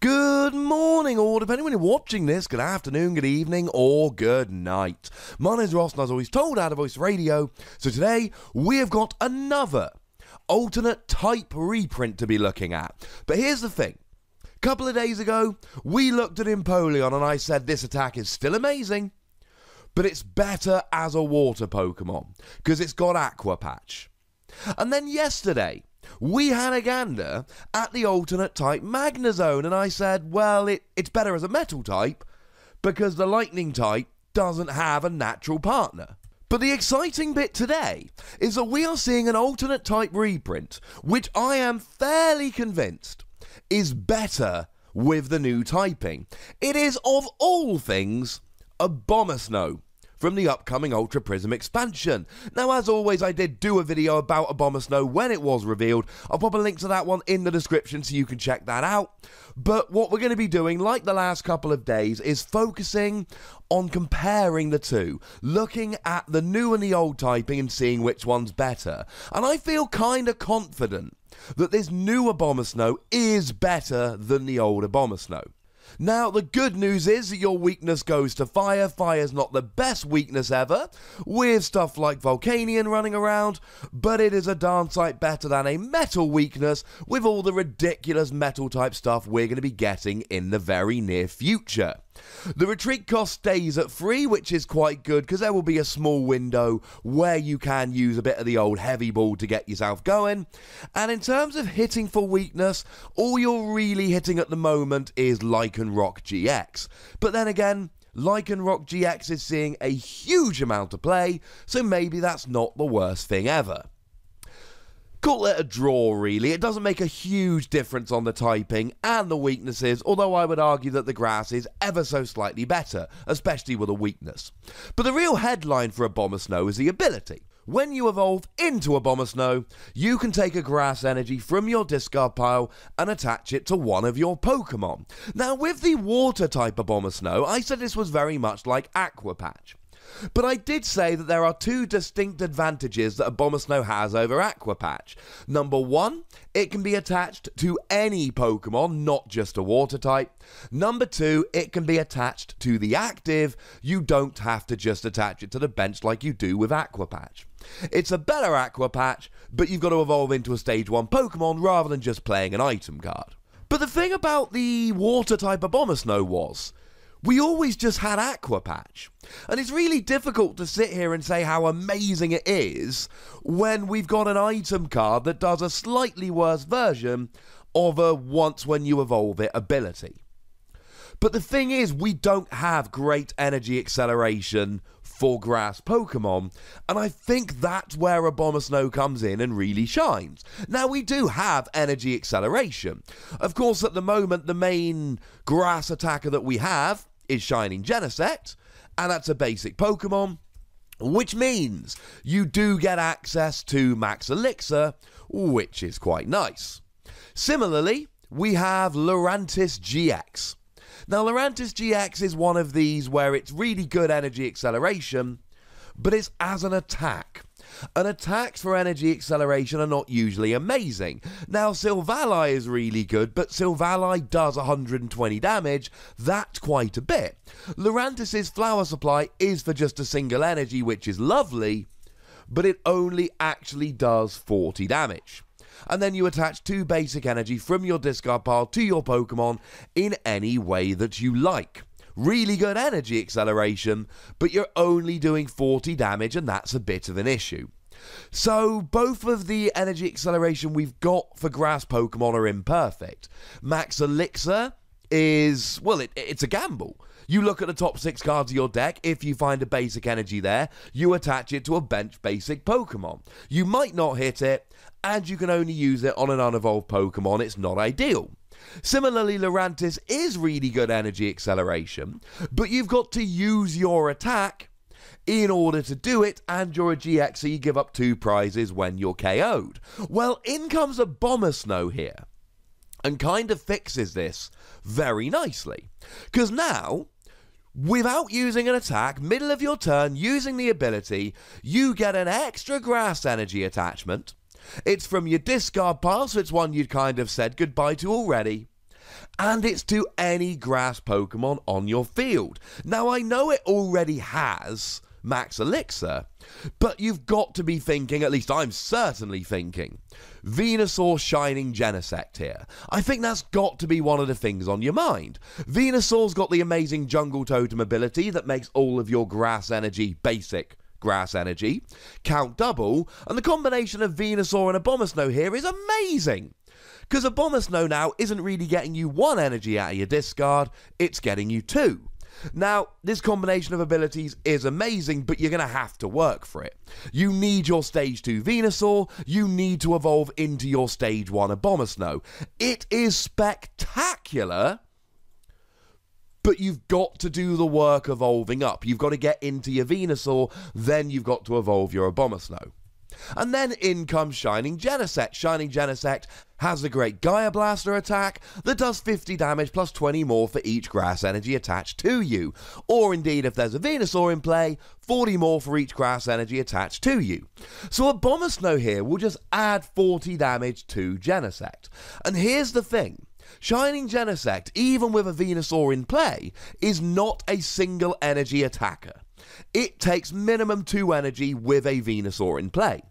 Good morning, or depending when you're watching this, good afternoon, good evening, or good night. My name's Ross, and as always told, out of Voice Radio. So today, we have got another alternate type reprint to be looking at. But here's the thing. A couple of days ago, we looked at Empoleon, and I said this attack is still amazing, but it's better as a water Pokemon, because it's got Aqua Patch. And then yesterday, we had a gander at the alternate type Magnezone, and I said, well, it's better as a metal type because the lightning type doesn't have a natural partner. But the exciting bit today is that we are seeing an alternate type reprint, which I am fairly convinced is better with the new typing. It is, of all things, Abomasnow from the upcoming Ultra Prism expansion. Now, as always, I did do a video about Abomasnow when it was revealed. I'll pop a link to that one in the description so you can check that out. But what we're going to be doing, like the last couple of days, is focusing on comparing the two, looking at the new and the old typing and seeing which one's better. And I feel kind of confident that this new Abomasnow is better than the old Abomasnow. Now, the good news is that your weakness goes to fire. Fire's not the best weakness ever, with stuff like Volcanion running around, but it is a darn sight better than a metal weakness with all the ridiculous metal type stuff we're going to be getting in the very near future. The retreat cost stays at 3, which is quite good because there will be a small window where you can use a bit of the old heavy ball to get yourself going. And in terms of hitting for weakness, all you're really hitting at the moment is Lycanroc GX. But then again, Lycanroc GX is seeing a huge amount of play, so maybe that's not the worst thing ever. Call it a draw, really. It doesn't make a huge difference on the typing and the weaknesses, although I would argue that the grass is ever so slightly better, especially with a weakness. But the real headline for Abomasnow is the ability. When you evolve into Abomasnow, you can take a grass energy from your discard pile and attach it to one of your Pokemon. Now, with the water type Abomasnow, I said this was very much like Aqua Patch. But I did say that there are two distinct advantages that Abomasnow has over Aqua Patch. Number one, it can be attached to any Pokemon, not just a water type. Number two, it can be attached to the active. You don't have to just attach it to the bench like you do with Aqua Patch. It's a better Aqua Patch, but you've got to evolve into a stage 1 Pokemon rather than just playing an item card. But the thing about the water type Abomasnow was, we always just had Aqua Patch. And it's really difficult to sit here and say how amazing it is when we've got an item card that does a slightly worse version of a once when you evolve it ability. But the thing is, we don't have great energy acceleration for grass Pokemon, and I think that's where Abomasnow comes in and really shines. Now, we do have energy acceleration. Of course, at the moment, the main grass attacker that we have is Shining Genesect, and that's a basic Pokemon, which means you do get access to Max Elixir, which is quite nice. Similarly, we have Laurentiis Gx. Now, Laurentiis GX is one of these where it's really good energy acceleration, but it's as an attack. And attacks for energy acceleration are not usually amazing. Now, Silvally is really good, but Silvally does 120 damage. That's quite a bit. Laurentiis' Flower Supply is for just a single energy, which is lovely, but it only actually does 40 damage. And then you attach 2 basic energy from your discard pile to your Pokemon in any way that you like. Really good energy acceleration, but you're only doing 40 damage, and that's a bit of an issue. So both of the energy acceleration we've got for grass Pokemon are imperfect. Max Elixir is, well, it's a gamble. You look at the top 6 cards of your deck. If you find a basic energy there, you attach it to a bench basic Pokemon. You might not hit it, and you can only use it on an unevolved Pokemon. It's not ideal. Similarly, Laurentiis is really good energy acceleration, but you've got to use your attack in order to do it, and you're a GX, so you give up 2 prizes when you're KO'd. Well, in comes Abomasnow here, and kind of fixes this very nicely. Because now, without using an attack, middle of your turn, using the ability, you get an extra grass energy attachment. It's from your discard pile, so it's one you'd kind of said goodbye to already. and it's to any grass Pokemon on your field. Now, I know it already has Max Elixir, but you've got to be thinking, at least I'm certainly thinking, Venusaur Shining Genesect here. I think that's got to be one of the things on your mind. Venusaur's got the amazing Jungle Totem ability that makes all of your grass energy, basic grass energy, count double, and the combination of Venusaur and Abomasnow here is amazing. Because Abomasnow now isn't really getting you 1 energy out of your discard, it's getting you 2. Now, this combination of abilities is amazing, but you're going to have to work for it. You need your Stage 2 Venusaur, you need to evolve into your Stage 1 Abomasnow. It is spectacular, but you've got to do the work evolving up. You've got to get into your Venusaur, then you've got to evolve your Abomasnow. And then in comes Shining Genesect. Shining Genesect has the great Gaia Blaster attack that does 50 damage plus 20 more for each grass energy attached to you. Or indeed, if there's a Venusaur in play, 40 more for each grass energy attached to you. So Abomasnow here will just add 40 damage to Genesect. And here's the thing. Shining Genesect, even with a Venusaur in play, is not a single energy attacker. It takes minimum 2 energy with a Venusaur in play.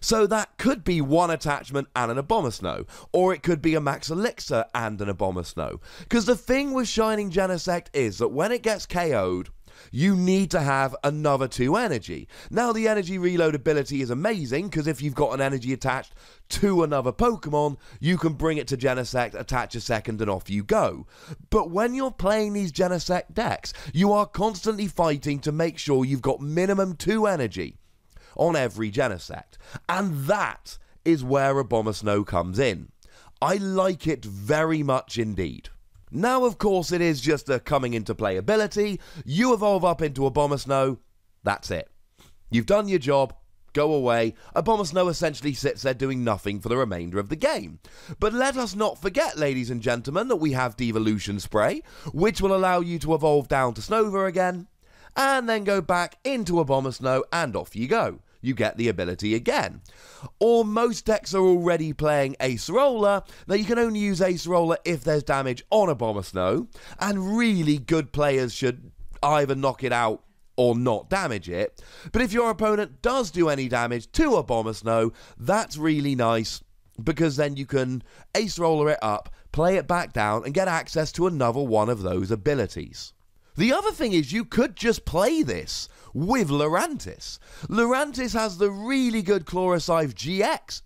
So that could be 1 attachment and an Abomasnow, or it could be a Max Elixir and an Abomasnow. Because the thing with Shining Genesect is that when it gets KO'd, you need to have another 2 energy. Now, the energy reload ability is amazing, because if you've got an energy attached to another Pokemon, you can bring it to Genesect, attach a second, and off you go. But when you're playing these Genesect decks, you are constantly fighting to make sure you've got minimum 2 energy on every Genesect. And that is where Abomasnow comes in. I like it very much indeed. Now, of course, it is just a coming into play ability. You evolve up into Abomasnow, that's it. You've done your job, go away. Abomasnow essentially sits there doing nothing for the remainder of the game. But let us not forget, ladies and gentlemen, that we have Devolution Spray, which will allow you to evolve down to Snover again, and then go back into Abomasnow, and off you go. You get the ability again. Or most decks are already playing Ace Roller. Now, you can only use Ace Roller if there's damage on Abomasnow, and really good players should either knock it out or not damage it. But if your opponent does do any damage to Abomasnow, that's really nice, because then you can Ace Roller it up, play it back down, and get access to another one of those abilities. The other thing is you could just play this with Laurentiis. Laurentiis has the really good Laurentiis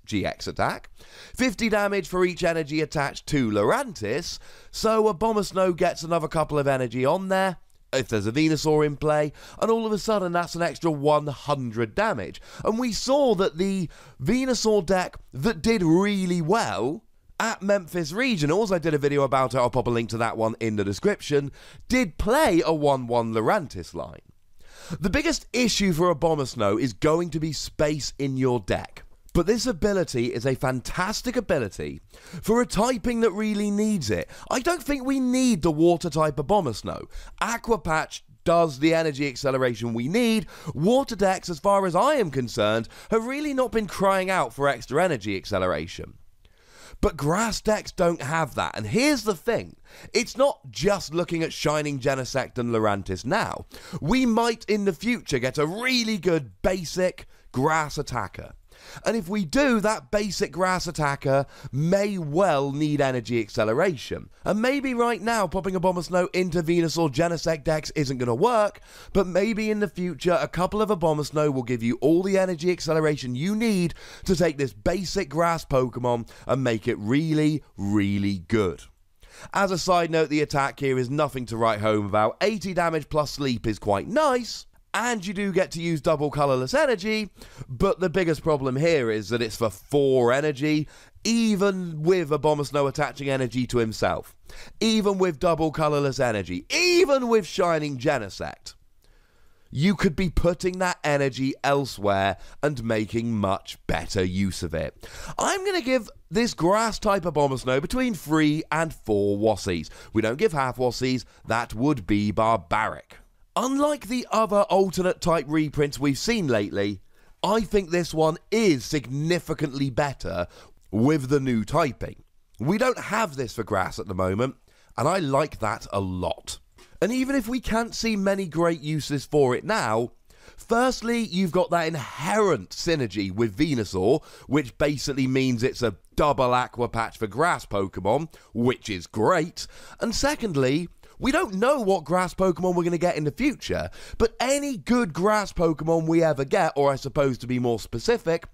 GX attack, 50 damage for each energy attached to Laurentiis, so Abomasnow gets another couple of energy on there, if there's a Venusaur in play, and all of a sudden that's an extra 100 damage. And we saw that the Venusaur deck that did really well at Memphis Regionals, I did a video about it, I'll pop a link to that one in the description, did play a 1-1 Laurentiis line. The biggest issue for Abomasnow is going to be space in your deck. But this ability is a fantastic ability for a typing that really needs it. I don't think we need the water type Abomasnow. Aqua Patch does the energy acceleration we need. Water decks, as far as I am concerned, have really not been crying out for extra energy acceleration. But grass decks don't have that, and here's the thing. It's not just looking at Shining Genesect and Laurentiis now. We might in the future get a really good basic grass attacker. And if we do, that basic grass attacker may well need energy acceleration. And maybe right now popping Abomasnow into Venusaur Genesect decks isn't going to work, but maybe in the future a couple of Abomasnow will give you all the energy acceleration you need to take this basic grass Pokemon and make it really, really good. As a side note, the attack here is nothing to write home about. 80 damage plus sleep is quite nice, and you do get to use double colourless energy, but the biggest problem here is that it's for 4 energy, even with Abomasnow attaching energy to himself, even with double colourless energy, even with Shining Genesect. You could be putting that energy elsewhere and making much better use of it. I'm going to give this grass type Abomasnow between 3 and 4 Wassies. We don't give half Wassies, that would be barbaric. Unlike the other alternate type reprints we've seen lately, I think this one is significantly better with the new typing. We don't have this for grass at the moment, and I like that a lot. And even if we can't see many great uses for it now, firstly, you've got that inherent synergy with Venusaur, which basically means it's a double aqua patch for grass Pokemon, which is great. And secondly, we don't know what grass Pokemon we're going to get in the future, but any good grass Pokemon we ever get, or I suppose to be more specific,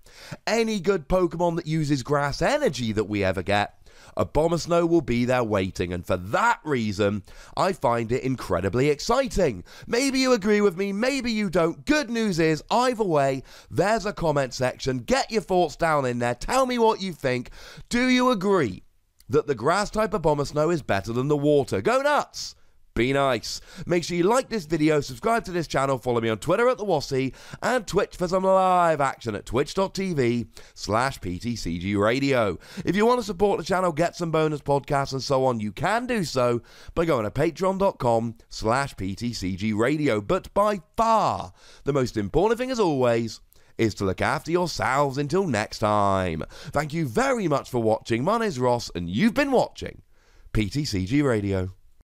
any good Pokemon that uses grass energy that we ever get, Abomasnow will be there waiting, and for that reason, I find it incredibly exciting. Maybe you agree with me, maybe you don't. Good news is, either way, there's a comment section. Get your thoughts down in there. Tell me what you think. Do you agree that the grass type Abomasnow is better than the water? Go nuts! Be nice. Make sure you like this video, subscribe to this channel, follow me on Twitter at @TheWassy, and Twitch for some live action at twitch.tv/PTCGRadio. If you want to support the channel, get some bonus podcasts and so on, you can do so by going to patreon.com/PTCGRadio. But by far, the most important thing as always is to look after yourselves until next time. Thank you very much for watching. My name's Ross, and you've been watching PTCG Radio.